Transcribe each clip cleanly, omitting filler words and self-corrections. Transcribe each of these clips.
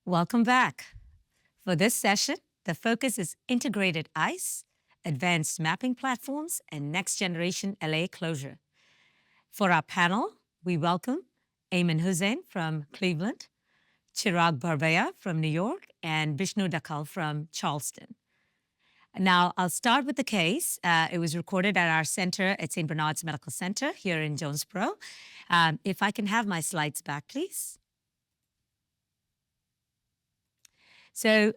Welcome back. For this session, the focus is integrated ICE, advanced mapping platforms, and next generation LA closure. For our panel, we welcome Ayman Hussein from Cleveland, Chirag Barbhaiya from New York, and Bishnu Dhakal from Charleston. Now, I'll start with the case. It was recorded at our center at St. Bernard's Medical Center here in Jonesboro. If I can have my slides back, please. So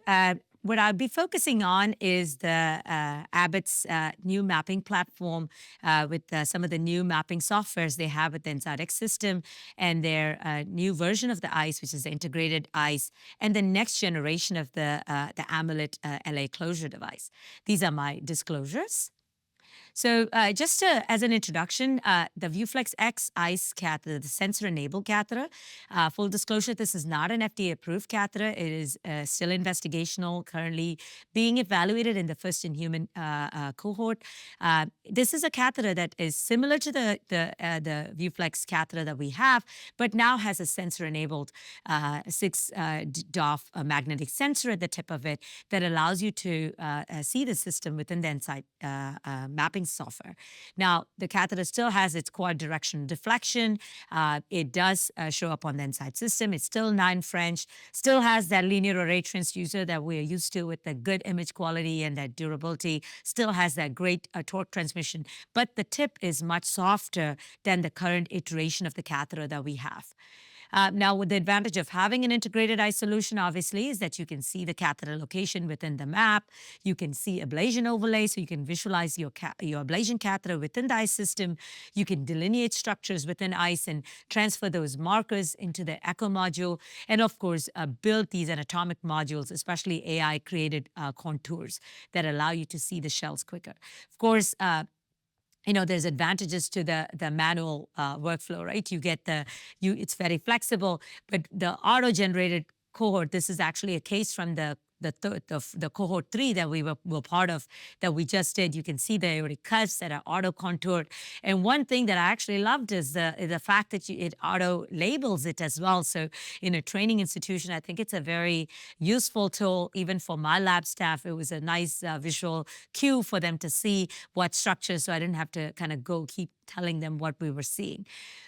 what I'll be focusing on is the Abbott's new mapping platform with some of the new mapping softwares they have with the Inside system and their new version of the ICE, which is the integrated ICE, and the next generation of the Amulet LA closure device. These are my disclosures. So just as an introduction, the ViewFlex X ICE catheter, the sensor-enabled catheter, full disclosure, this is not an FDA-approved catheter. It is still investigational, currently being evaluated in the first-in-human cohort. This is a catheter that is similar to the ViewFlex catheter that we have, but now has a sensor-enabled 6 DOF magnetic sensor at the tip of it that allows you to see the system within the Inside mapping software. Now, the catheter still has its quad directional deflection. It does show up on the Inside system. It's still 9 French, still has that linear array transducer that we're used to with the good image quality and that durability, still has that great torque transmission, but the tip is much softer than the current iteration of the catheter that we have. Now, with the advantage of having an integrated ICE solution, obviously, is that you can see the catheter location within the map. You can see ablation overlay, so you can visualize your ablation catheter within the ICE system. You can delineate structures within ICE and transfer those markers into the echo module. And of course, build these anatomic modules, especially AI-created contours that allow you to see the shells quicker. Of course, there's advantages to the manual workflow, right? You get it's very flexible, but the auto-generated cohort, this is actually a case from the cohort 3 that we were part of, that we just did. You can see the aortic cuts that are auto-contoured. And one thing that I actually loved is the fact that it auto-labels it as well. So in a training institution, I think it's a very useful tool. Even for my lab staff, it was a nice visual cue for them to see what structures, so I didn't have to kind of keep telling them what we were seeing.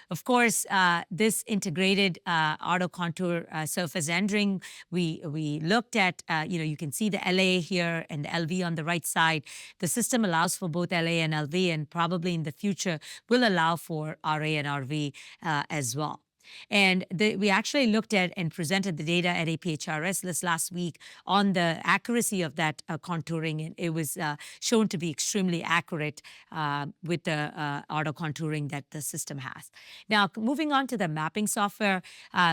Of course, this integrated auto contour surface rendering, we looked at, you can see the LA here and the LV on the right side. The system allows for both LA and LV, and probably in the future will allow for RA and RV as well. And we actually looked at and presented the data at APHRS this last week on the accuracy of that contouring. And it was shown to be extremely accurate with the auto contouring that the system has. Now, moving on to the mapping software,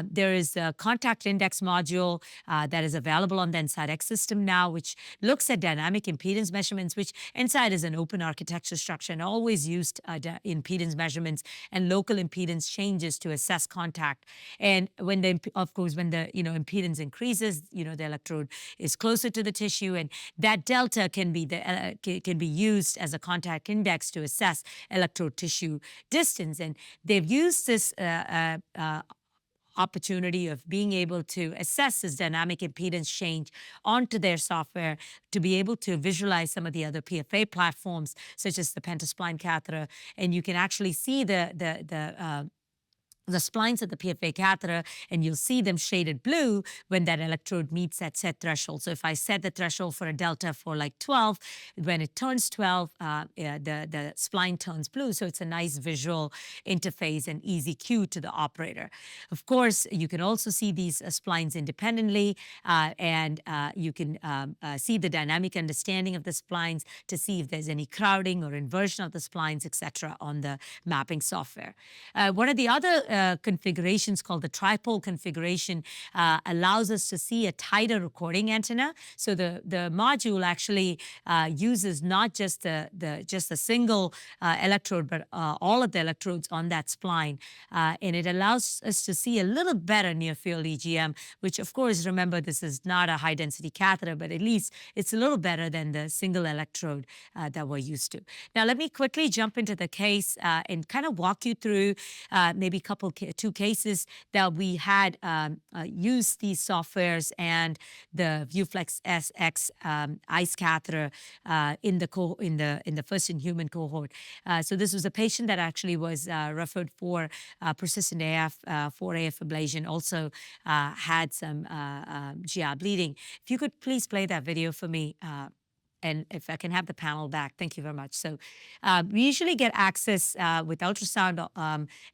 there is a contact index module that is available on the Inside X system now, which looks at dynamic impedance measurements, which Inside is an open architecture structure and always used impedance measurements and local impedance changes to assess contact. And when the impedance increases, the electrode is closer to the tissue, and that delta can be used as a contact index to assess electrode tissue distance. And they've used this opportunity of being able to assess this dynamic impedance change onto their software to be able to visualize some of the other PFA platforms, such as the pentaspline catheter, and you can actually see the splines of the PFA catheter, and you'll see them shaded blue when that electrode meets that set threshold. So if I set the threshold for a delta for like 12, when it turns 12, the spline turns blue. So it's a nice visual interface and easy cue to the operator. Of course, you can also see these splines independently, and you can see the dynamic understanding of the splines to see if there's any crowding or inversion of the splines, etc., on the mapping software. One of the other configurations called the tripole configuration allows us to see a tighter recording antenna. So the module actually uses not just a single electrode, but all of the electrodes on that spline, and it allows us to see a little better near field EGM, which of course, remember, this is not a high density catheter, but at least it's a little better than the single electrode that we're used to. Now let me quickly jump into the case and kind of walk you through maybe a couple two cases that we had used these softwares and the ViewFlex SX ICE catheter in the first in human cohort. So this was a patient that actually was referred for persistent AF, 4AF ablation, also had some GI bleeding. If you could please play that video for me. And if I can have the panel back, thank you very much. So we usually get access with ultrasound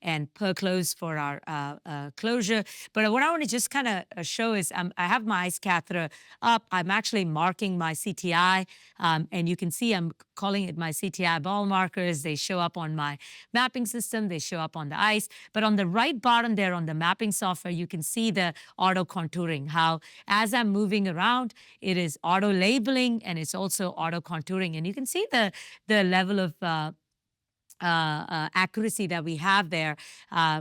and per close for our closure. But what I want to just kind of show is I have my ICE catheter up. I'm actually marking my CTI. And you can see I'm calling it my CTI ball markers. They show up on my mapping system. They show up on the ICE. But on the right bottom there on the mapping software, you can see the auto contouring, how as I'm moving around, it is auto labeling and it's also auto contouring, and you can see the level of accuracy that we have there.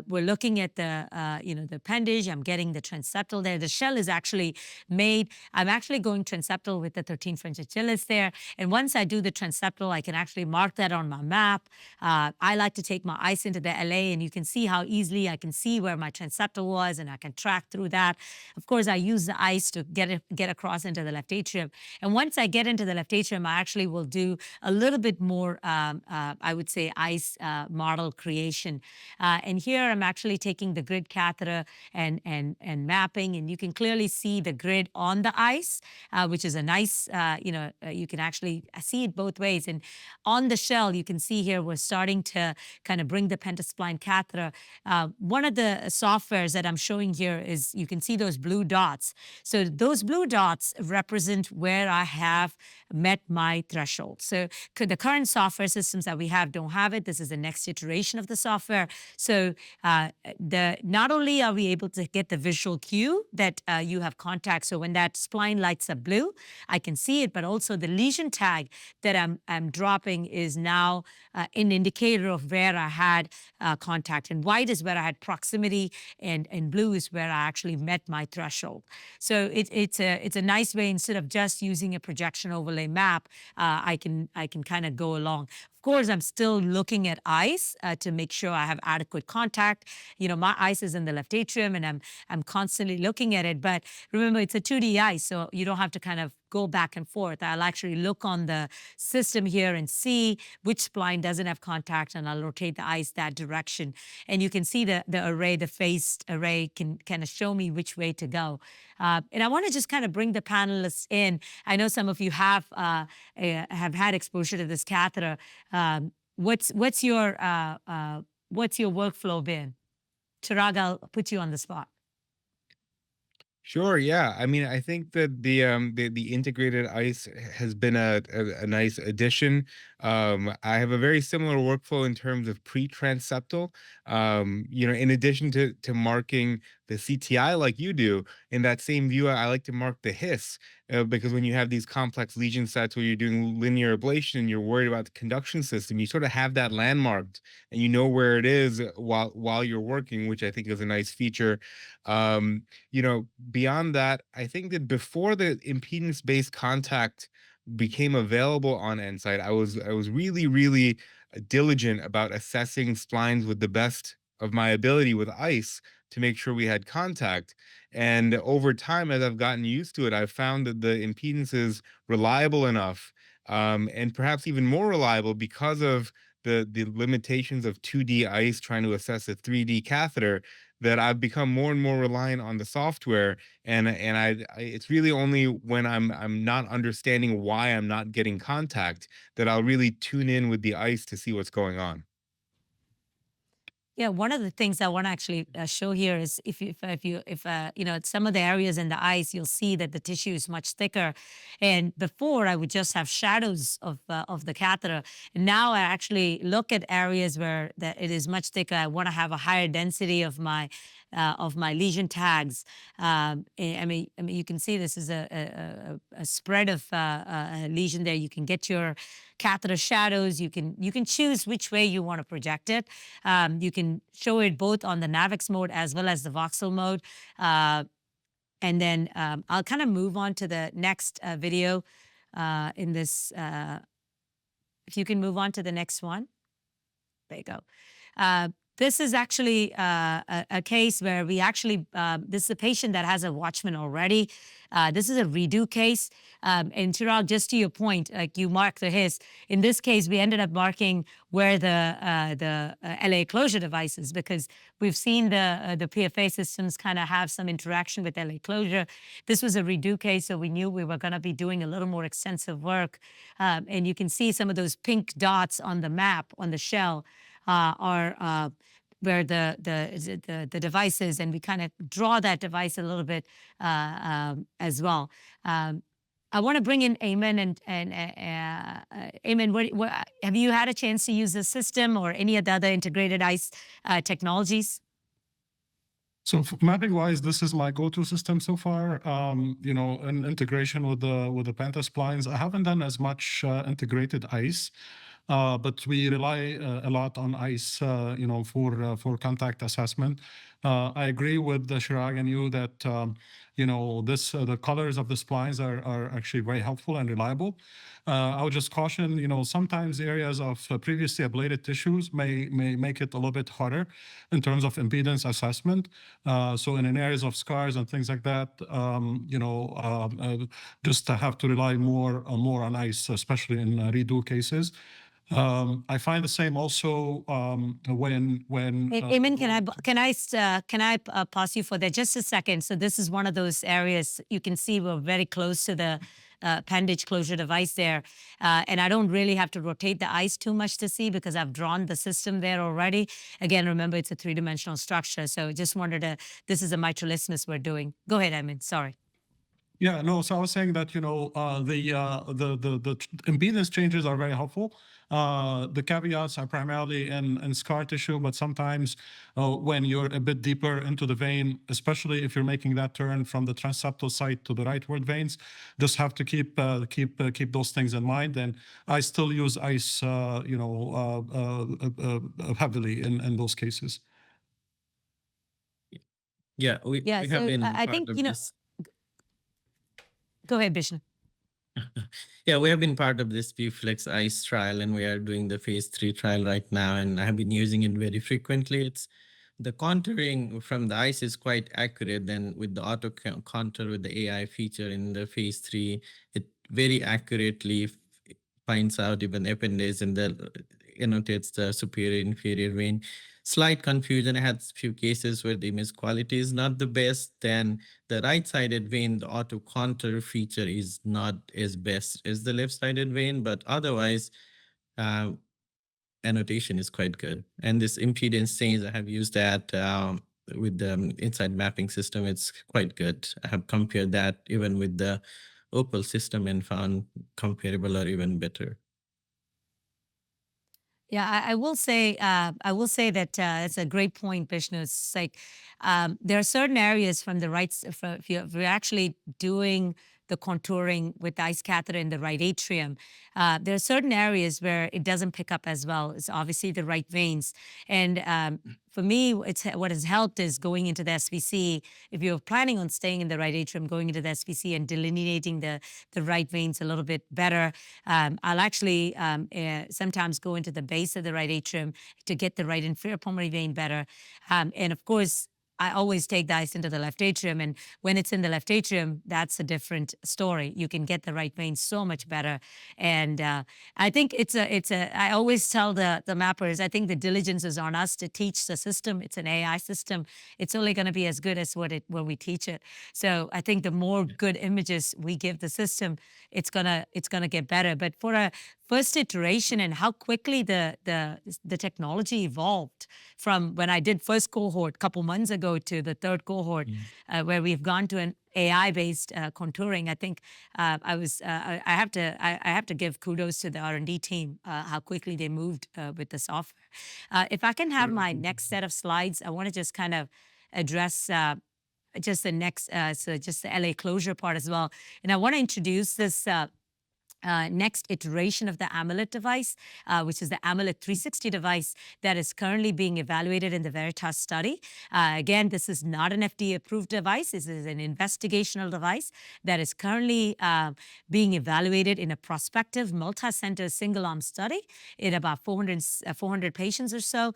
We're looking at the the appendage. I'm getting the transeptal there. The shell is actually made. I'm actually going transeptal with the 13 French Achilles there. And once I do the transeptal, I can actually mark that on my map. I like to take my ICE into the LA, and you can see how easily I can see where my transeptal was, and I can track through that. Of course, I use the ICE to get across into the left atrium. And once I get into the left atrium, I actually will do a little bit more, I would say, ICE model creation. And here I'm actually taking the grid catheter and mapping, and you can clearly see the grid on the ICE, which is a nice, you can actually see it both ways. And on the shell, you can see here we're starting to kind of bring the pentaspline catheter. One of the softwares that I'm showing here is you can see those blue dots. So those blue dots represent where I have met my threshold. So the current software systems that we have don't have it. This is the next iteration of the software. So not only are we able to get the visual cue that you have contact, so when that spline lights up blue, I can see it, but also the lesion tag that I'm dropping is now an indicator of where I had contact. And white is where I had proximity, and blue is where I actually met my threshold. So it's a nice way, instead of just using a projection overlay map, I can kind of go along. Of course, I'm still looking at ICE to make sure I have adequate contact. My ICE is in the left atrium, and I'm constantly looking at it. But remember, it's a 2D ICE, so you don't have to kind of go back and forth. I'll actually look on the system here and see which spline doesn't have contact, and I'll rotate the ICE that direction. And you can see the array, the phased array can kind of show me which way to go. And I want to just kind of bring the panelists in. I know some of you have had exposure to this catheter. What's your workflow been? Chirag, I'll put you on the spot. Sure. Yeah. I mean, I think that the integrated ICE has been a nice addition. I have a very similar workflow in terms of pre-transeptal. In addition to marking the CTI like you do, in that same view, I like to mark the His, because when you have these complex lesion sets where you're doing linear ablation and you're worried about the conduction system, you sort of have that landmarked and you know where it is while you're working, which I think is a nice feature. Beyond that, I think that before the impedance-based contact became available on EnSite, I was really, really diligent about assessing splines with the best of my ability with ICE to make sure we had contact. And over time, as I've gotten used to it, I've found that the impedance is reliable enough, and perhaps even more reliable because of the limitations of 2D ICE trying to assess a 3D catheter, that I've become more and more reliant on the software. And it's really only when I'm not understanding why I'm not getting contact that I'll really tune in with the ICE to see what's going on. Yeah, one of the things I want to actually show here is if some of the areas in the ICE, you'll see that the tissue is much thicker, and before I would just have shadows of the catheter. And now I actually look at areas where it is much thicker. I want to have a higher density of my lesion tags. I mean, you can see this is a spread of a lesion there. You can get your catheter shadows. You can choose which way you want to project it. You can show it both on the NavX mode as well as the voxel mode. And then I'll kind of move on to the next video in this. If you can move on to the next one. There you go. This is actually a case where we actually, this is a patient that has a Watchman already. This is a redo case. And Chirag, just to your point, like you mark the his. In this case, we ended up marking where the LA closure device is because we've seen the PFA systems kind of have some interaction with LA closure. This was a redo case, so we knew we were going to be doing a little more extensive work. And you can see some of those pink dots on the map on the shell are where the device is, and we kind of draw that device a little bit as well. I want to bring in Ayman and Ayman. What, have you had a chance to use the system or any of the other integrated ICE technologies? So mapping wise, this is my go-to system so far. In integration with the Penta splines, I haven't done as much integrated ICE. But we rely a lot on ICE, for contact assessment. I agree with Chirag and you that the colors of the splines are actually very helpful and reliable. I would just caution, sometimes areas of previously ablated tissues may make it a little bit harder in terms of impedance assessment. So in areas of scars and things like that, just to have to rely more on ICE, especially in redo cases. I find the same also when Ayman, can I pause you for that just a second? So this is one of those areas you can see we're very close to the appendage closure device there, and I don't really have to rotate the ICE too much to see because I've drawn the system there already. Again, remember it's a three-dimensional structure, so just wanted to. This is a mitral isthmus we're doing. Go ahead, Ayman. Sorry. Yeah, no. So I was saying that the impedance changes are very helpful. The caveats are primarily in scar tissue, but sometimes when you're a bit deeper into the vein, especially if you're making that turn from the transeptal site to the rightward veins, just have to keep those things in mind. And I still use ICE, heavily in those cases. Yeah, we Yeah, have so been I part think of this. Go ahead, Bishnu. Yeah, we have been part of this VFlex ICE trial, and we are doing the phase 3 trial right now, and I have been using it very frequently. It's the contouring from the ICE is quite accurate. Then with the auto contour with the AI feature in the phase 3, it very accurately finds out even appendage and annotates the superior inferior vein. Slight confusion. I had a few cases where the image quality is not the best. Then the right-sided vein, the auto contour feature is not as best as the left-sided vein, but otherwise, annotation is quite good. And this impedance change, I have used that with the inside mapping system. It's quite good. I have compared that even with the Opal system and found comparable or even better. Yeah, I will say that it's a great point, Bishnu. It's like there are certain areas from the right, if you're actually doing the contouring with the ICE catheter in the right atrium, there are certain areas where it doesn't pick up as well. It's obviously the right veins. And for me, what has helped is going into the SVC. If you're planning on staying in the right atrium, going into the SVC and delineating the right veins a little bit better, I'll actually sometimes go into the base of the right atrium to get the right inferior pulmonary vein better. And of course, I always take the ICE into the left atrium, and when it's in the left atrium, that's a different story. You can get the right vein so much better, and I think I always tell the mappers, I think the diligence is on us to teach the system. It's an AI system. It's only going to be as good as when we teach it. So I think the more good images we give the system, it's gonna get better. But for a first iteration and how quickly the technology evolved from when I did first cohort a couple months ago to the third cohort, where we've gone to an AI-based contouring. I think I have to give kudos to the R&D team how quickly they moved with the software. If I can have my next set of slides, I want to just kind of address just the next, so just the LA closure part as well, and I want to introduce this. next iteration of the Amulet device, which is the Amulet 360 device that is currently being evaluated in the Veritas study. Again, this is not an FDA-approved device. This is an investigational device that is currently being evaluated in a prospective multi-center single-arm study in about 400 patients or so.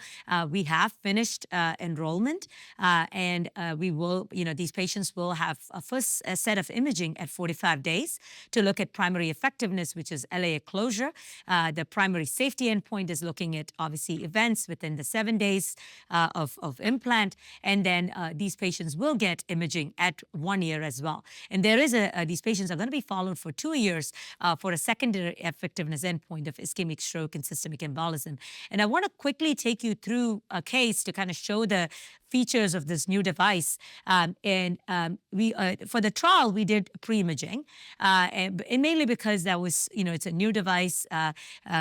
We have finished enrollment, and we will, these patients will have a first set of imaging at 45 days to look at primary effectiveness, which is LAAC closure. The primary safety endpoint is looking at, obviously, events within the 7 days of implant. And then these patients will get imaging at 1 year as well. And there is these patients are going to be followed for 2 years for a secondary effectiveness endpoint of ischemic stroke and systemic embolism. And I want to quickly take you through a case to kind of show the features of this new device. We for the trial, we did pre-imaging, and mainly because that was, it's a new device.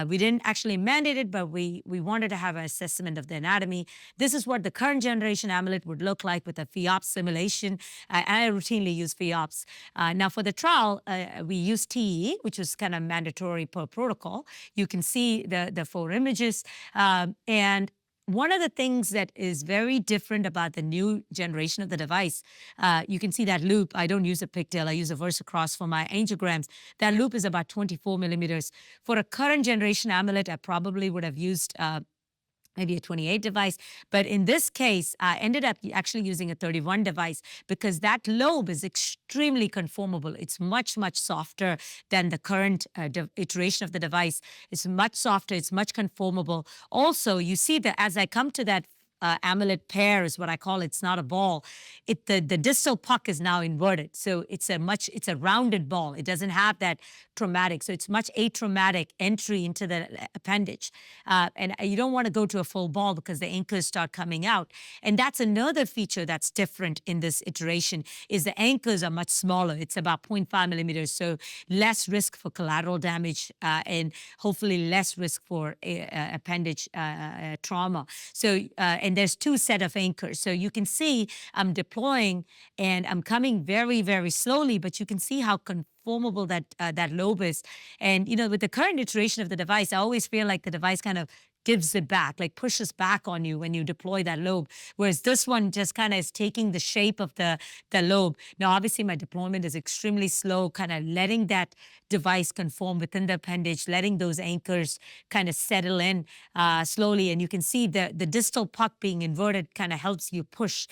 We didn't actually mandate it, but we wanted to have an assessment of the anatomy. This is what the current generation Amulet would look like with a FEOPS simulation. I routinely use FEOPS. Now, for the trial, we used TE, which was kind of mandatory per protocol. You can see the 4 images, and one of the things that is very different about the new generation of the device, you can see that loop. I don't use a pigtail. I use a VersaCross for my angiograms. That loop is about 24 millimeters. For a current generation Amulet, I probably would have used maybe a 28 device. But in this case, I ended up actually using a 31 device because that lobe is extremely conformable. It's much, much softer than the current iteration of the device. It's much softer. It's much conformable. Also, you see that as I come to that Amulet pair is what I call it. It's not a ball. The distal puck is now inverted. So it's a rounded ball. It doesn't have that traumatic. So it's much atraumatic entry into the appendage. And you don't want to go to a full ball because the anchors start coming out. And that's another feature that's different in this iteration is the anchors are much smaller. It's about 0.5 millimeters. So less risk for collateral damage and hopefully less risk for appendage trauma. So, and there's 2 set of anchors. So you can see I'm deploying and I'm coming very, very slowly, but you can see how conformable that lobe is. And, with the current iteration of the device, I always feel like the device kind of gives it back, like pushes back on you when you deploy that lobe. Whereas this one just kind of is taking the shape of the lobe. Now, obviously, my deployment is extremely slow, kind of letting that device conform within the appendage, letting those anchors kind of settle in slowly. And you can see the distal puck being inverted kind of helps you push.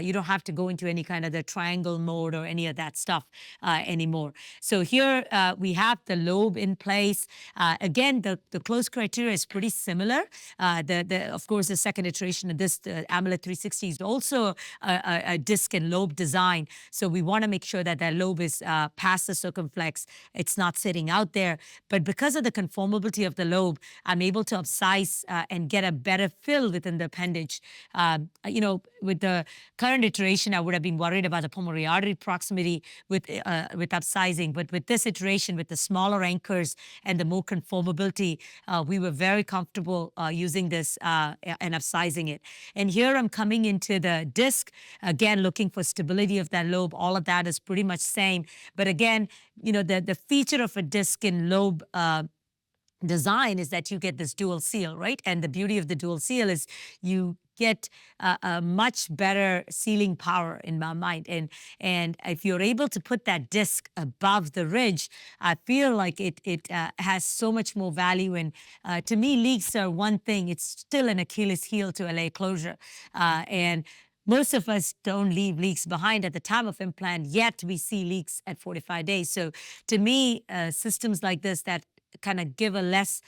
You don't have to go into any kind of the triangle mode or any of that stuff anymore. So here we have the lobe in place. Again, the close criteria is pretty similar. Of course, the second iteration of this, the Amulet 360, is also a disc and lobe design. So we want to make sure that that lobe is past the circumflex. It's not sitting out there. But because of the conformability of the lobe, I'm able to upsize and get a better fill within the appendage. With the current iteration, I would have been worried about the pulmonary artery proximity with upsizing. But with this iteration, with the smaller anchors and the more conformability, we were very comfortable using this and upsizing it. And here I'm coming into the disc, again, looking for stability of that lobe. All of that is pretty much same. But again, the feature of a disc and lobe design is that you get this dual seal, right? And the beauty of the dual seal is you get a much better sealing power in my mind. And if you're able to put that disc above the ridge, I feel like it has so much more value. And to me, leaks are one thing. It's still an Achilles heel to LA closure. And most of us don't leave leaks behind at the time of implant, yet we see leaks at 45 days. So to me, systems like this that kind of give a less,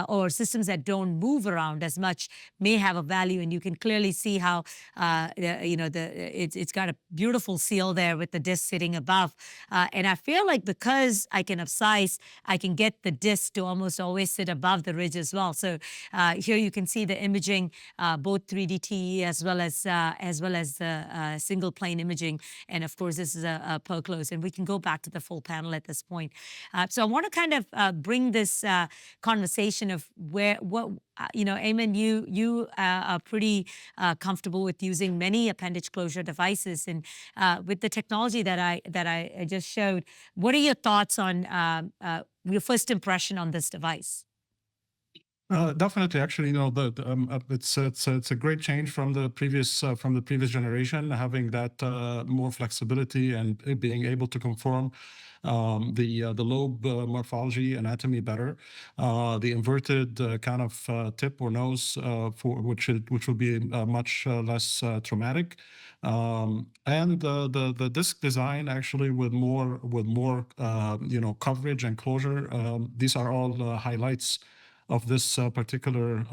or systems that don't move around as much may have a value. And you can clearly see how, it's got a beautiful seal there with the disc sitting above. And I feel like because I can upsize, I can get the disc to almost always sit above the ridge as well. So here you can see the imaging, both 3D TE as well as the single plane imaging. And of course, this is a per close. And we can go back to the full panel at this point. So I want to kind of bring bring this conversation of Ayman, you are pretty comfortable with using many appendage closure devices, and with the technology that I just showed, what are your thoughts on your first impression on this device? Definitely, actually, it's a great change from the previous generation, having that more flexibility and it being able to conform the lobe morphology anatomy better. The inverted kind of tip or nose for which will be much less traumatic, and the disc design actually with more coverage and closure. These are all highlights of this particular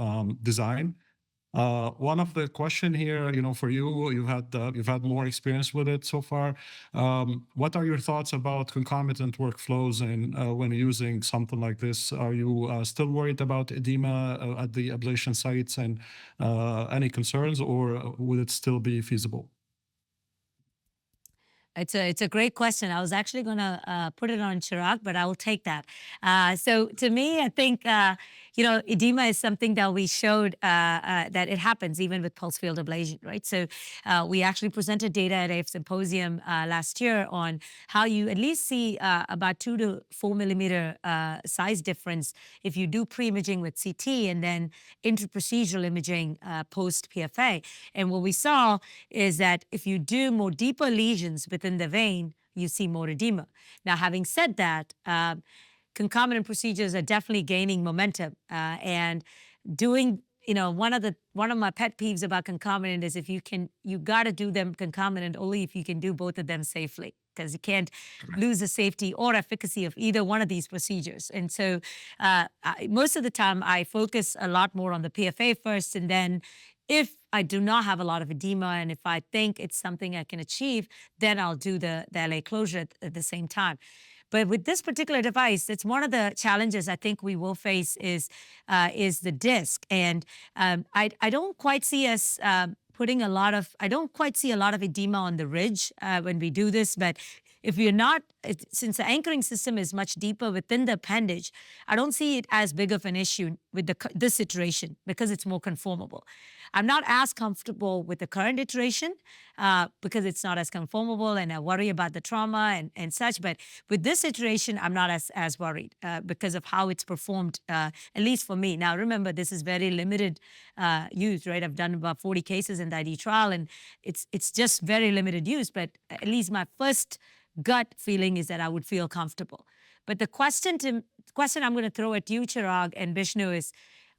design. One of the question here, for you, you've had more experience with it so far. What are your thoughts about concomitant workflows and when using something like this? Are you still worried about edema at the ablation sites and any concerns, or would it still be feasible? It's a great question. I was actually going to put it on Chirag, but I will take that. So to me, I think edema is something that we showed that it happens even with pulse field ablation, right? So we actually presented data at a symposium last year on how you at least see about 2 to 4 millimeter size difference if you do pre-imaging with CT and then intra-procedural imaging post PFA. And what we saw is that if you do more deeper lesions within the vein, you see more edema. Now, having said that, concomitant procedures are definitely gaining momentum, and doing, one of my pet peeves about concomitant is you got to do them concomitant only if you can do both of them safely, because you can't lose the safety or efficacy of either one of these procedures. And so most of the time I focus a lot more on the PFA first, and then if I do not have a lot of edema and if I think it's something I can achieve, then I'll do the LA closure at the same time. But with this particular device, it's one of the challenges I think we will face is the disc. And I don't quite see us I don't quite see a lot of edema on the ridge when we do this, but if you're not, since the anchoring system is much deeper within the appendage, I don't see it as big of an issue with this iteration because it's more conformable. I'm not as comfortable with the current iteration because it's not as conformable, and I worry about the trauma and such. But with this iteration, I'm not as worried because of how it's performed, at least for me. Now, remember, this is very limited use, right? I've done about 40 cases in the ID trial, and it's just very limited use. But at least my first gut feeling is that I would feel comfortable. But the question I'm going to throw at you, Chirag and Bishnu, is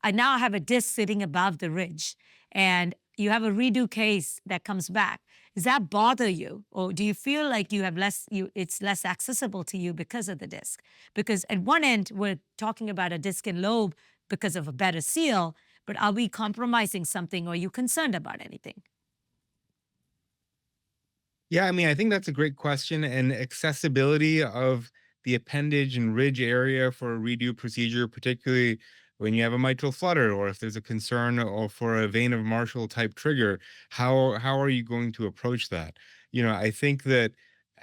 I now have a disc sitting above the ridge, and you have a redo case that comes back. Does that bother you, or do you feel like you have it's less accessible to you because of the disc? Because at one end, we're talking about a disc and lobe because of a better seal, but are we compromising something, or are you concerned about anything? Yeah, I mean, I think that's a great question. And accessibility of the appendage and ridge area for a redo procedure, particularly when you have a mitral flutter or if there's a concern or for a vein of Marshall type trigger, how are you going to approach that? I think that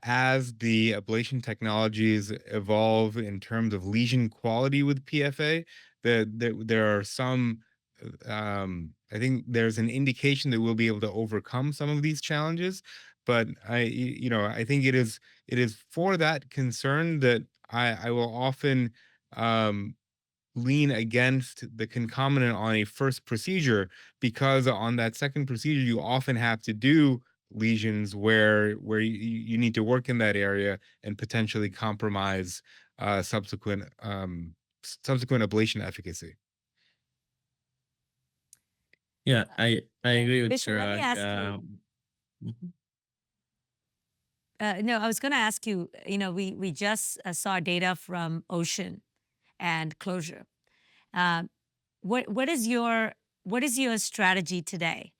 as the ablation technologies evolve in terms of lesion quality with PFA, there are some I think there's an indication that we'll be able to overcome some of these challenges. But I think it is for that concern that I will often lean against the concomitant on a first procedure, because on that second procedure you often have to do lesions where you need to work in that area and potentially compromise subsequent ablation efficacy. Yeah, I agree with Bishnu, let me Chirag. ask you. Mhm. No, I was going to ask you, we just saw data from Ocean and Closure. What is your strategy today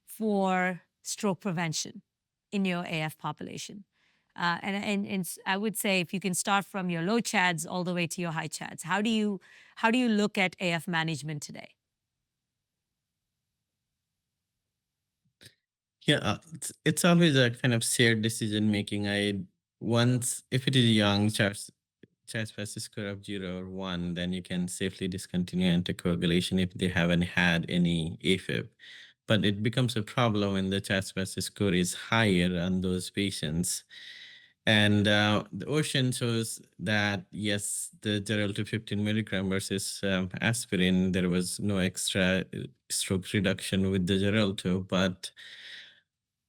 for stroke prevention in your AF population? And I would say if you can start from your low CHADS all the way to your high CHADS, how do you look at AF management today? Yeah, it's always a kind of shared decision making. If it is young, CHA2DS2-VASc score of 0 or 1, then you can safely discontinue anticoagulation if they haven't had any AFib. But it becomes a problem when the CHA2DS2-VASc score is higher on those patients. And the OCEAN shows that, yes, the Gerald 15 milligram versus aspirin, there was no extra stroke reduction with the Geralto, but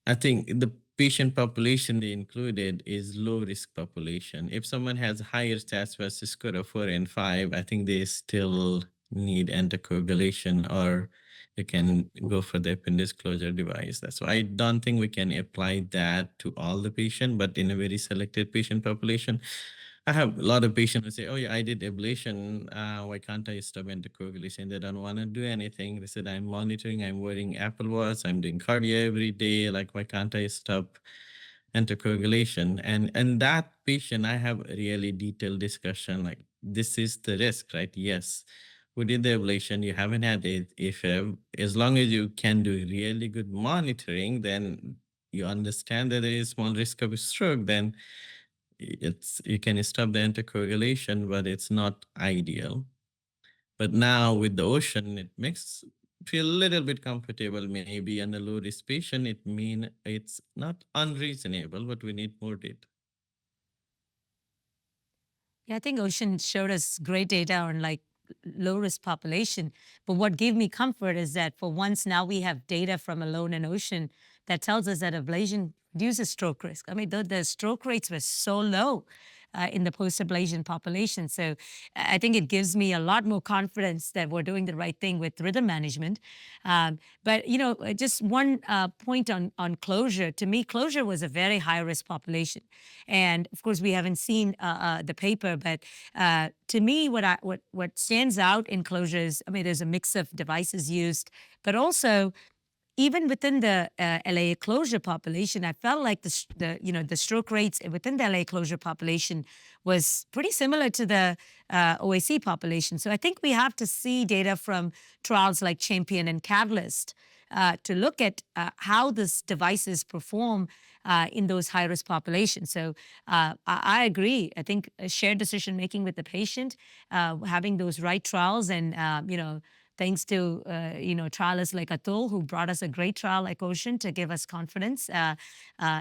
I think the patient population they included is low risk population. If someone has higher CHA2DS2-VASc score of 4 and 5, I think they still need anticoagulation, or you can go for the appendage closure device. That's why I don't think we can apply that to all the patient, but in a very selected patient population. I have a lot of patients who say, oh yeah, I did ablation. Why can't I stop anticoagulation? They don't want to do anything. They said, I'm monitoring, I'm wearing Apple Watch, I'm doing cardio every day. Like, why can't I stop anticoagulation? And that patient, I have a really detailed discussion. Like, this is the risk, right? Yes, we did the ablation. You haven't had AFib. As long as you can do really good monitoring, then you understand that there is small risk of a stroke, then you can stop the anticoagulation, but it's not ideal. But now with the OCEAN, it makes feel a little bit comfortable. Maybe on a low risk patient, it mean it's not unreasonable, but we need more data. Yeah, I think Ocean showed us great data on like low risk population. But what gave me comfort is that for once now we have data from Alone and Ocean that tells us that ablation reduces stroke risk. I mean, the stroke rates were so low in the post-ablation population. So I think it gives me a lot more confidence that we're doing the right thing with rhythm management. But, you know, just one point on closure. To me, closure was a very high-risk population. And of course, we haven't seen the paper, but to me, what stands out in closure is, I mean, there's a mix of devices used, but also even within the LA closure population, I felt like the stroke rates within the LA closure population was pretty similar to the OAC population. So I think we have to see data from trials like Champion and Catalyst to look at how these devices perform in those high-risk populations. So I agree. I think shared decision making with the patient, having those right trials, and thanks to trialists like Atul, who brought us a great trial like Ocean to give us confidence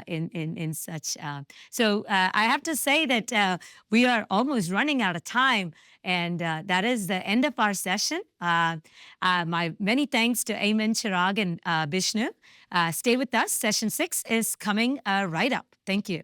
in such. So I have to say that we are almost running out of time, and that is the end of our session. My many thanks to Ayman, Chirag, and Bishnu. Stay with us. Session 6 is coming right up. Thank you.